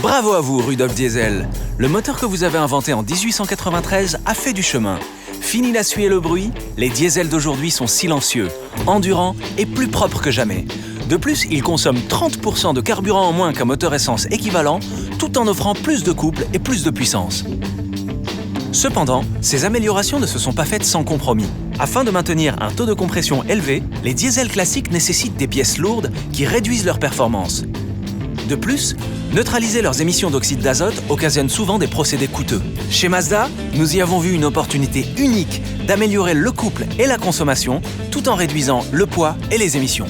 Bravo à vous, Rudolf Diesel. Le moteur que vous avez inventé en 1893 a fait du chemin. Fini la suie et le bruit, les diesels d'aujourd'hui sont silencieux, endurants et plus propres que jamais. De plus, ils consomment 30% de carburant en moins qu'un moteur essence équivalent, tout en offrant plus de couple et plus de puissance. Cependant, ces améliorations ne se sont pas faites sans compromis. Afin de maintenir un taux de compression élevé, les diesels classiques nécessitent des pièces lourdes qui réduisent leur performance. De plus, neutraliser leurs émissions d'oxyde d'azote occasionne souvent des procédés coûteux. Chez Mazda, nous y avons vu une opportunité unique d'améliorer le couple et la consommation tout en réduisant le poids et les émissions.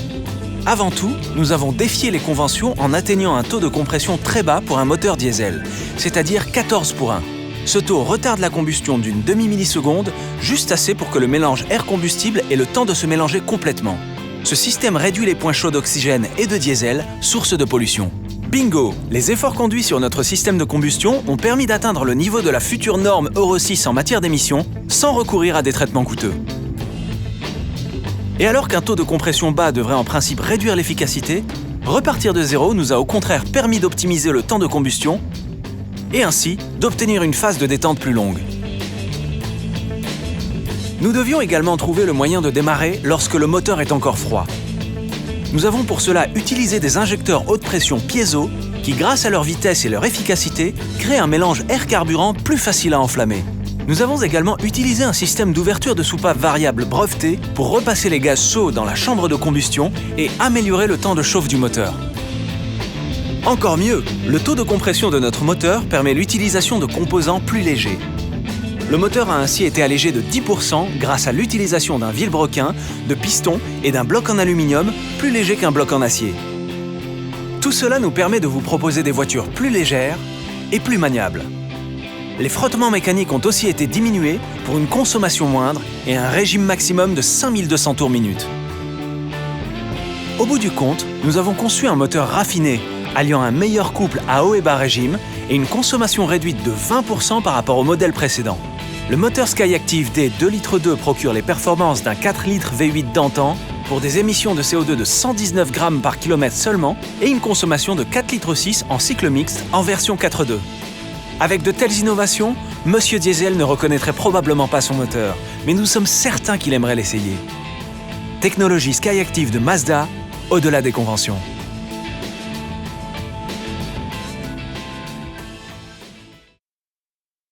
Avant tout, nous avons défié les conventions en atteignant un taux de compression très bas pour un moteur diesel, c'est-à-dire 14 pour 1. Ce taux retarde la combustion d'une demi-milliseconde, juste assez pour que le mélange air-combustible ait le temps de se mélanger complètement. Ce système réduit les points chauds d'oxygène et de diesel, source de pollution. Bingo! Les efforts conduits sur notre système de combustion ont permis d'atteindre le niveau de la future norme Euro 6 en matière d'émissions, sans recourir à des traitements coûteux. Et alors qu'un taux de compression bas devrait en principe réduire l'efficacité, repartir de zéro nous a au contraire permis d'optimiser le temps de combustion et ainsi d'obtenir une phase de détente plus longue. Nous devions également trouver le moyen de démarrer lorsque le moteur est encore froid. Nous avons pour cela utilisé des injecteurs haute pression piezo qui, grâce à leur vitesse et leur efficacité, créent un mélange air-carburant plus facile à enflammer. Nous avons également utilisé un système d'ouverture de soupape variable breveté pour repasser les gaz chauds dans la chambre de combustion et améliorer le temps de chauffe du moteur. Encore mieux, le taux de compression de notre moteur permet l'utilisation de composants plus légers. Le moteur a ainsi été allégé de 10% grâce à l'utilisation d'un vilebrequin, de pistons et d'un bloc en aluminium plus léger qu'un bloc en acier. Tout cela nous permet de vous proposer des voitures plus légères et plus maniables. Les frottements mécaniques ont aussi été diminués pour une consommation moindre et un régime maximum de 5200 tours minute. Au bout du compte, nous avons conçu un moteur raffiné, alliant un meilleur couple à haut et bas régime et une consommation réduite de 20% par rapport au modèle précédent. Le moteur Skyactiv D 2,2 litres procure les performances d'un 4 litres V8 d'antan pour des émissions de CO2 de 119 grammes par kilomètre seulement et une consommation de 4,6 litres en cycle mixte en version 4.2. Avec de telles innovations, Monsieur Diesel ne reconnaîtrait probablement pas son moteur, mais nous sommes certains qu'il aimerait l'essayer. Technologie Skyactiv de Mazda, au-delà des conventions.